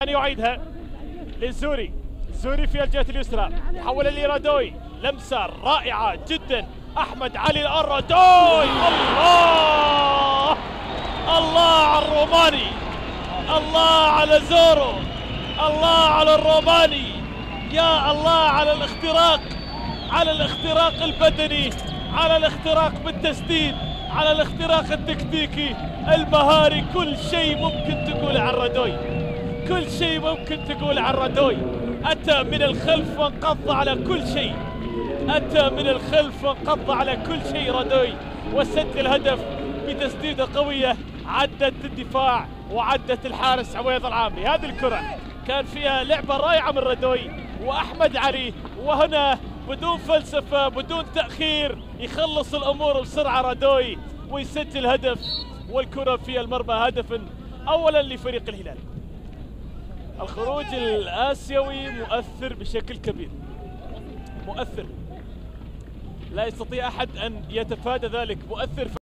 يعيدها للزوري. الزوري في الجهة اليسرى يحول لرادوي، لمسة رائعة جدا. أحمد علي الرادوي، الله الله على الروماني، الله على زورو، الله على الروماني، يا الله على الاختراق، على الاختراق البدني، على الاختراق بالتسديد، على الاختراق التكتيكي المهاري. كل شيء ممكن تقول عن رادوي، كل شيء ممكن تقول عن رادوي. أتى من الخلف وانقض على كل شيء، أتى من الخلف وانقض على كل شيء رادوي، وسجل هدف بتسديدة قوية عدت الدفاع وعدت الحارس عويض العامري. هذه الكرة كان فيها لعبة رائعة من رادوي وأحمد علي، وهنا بدون فلسفة بدون تأخير يخلص الأمور بسرعة رادوي ويسجل هدف، والكرة في المرمى. هدف أولا لفريق الهلال. الخروج الآسيوي مؤثر بشكل كبير، مؤثر، لا يستطيع أحد أن يتفادى ذلك، مؤثر.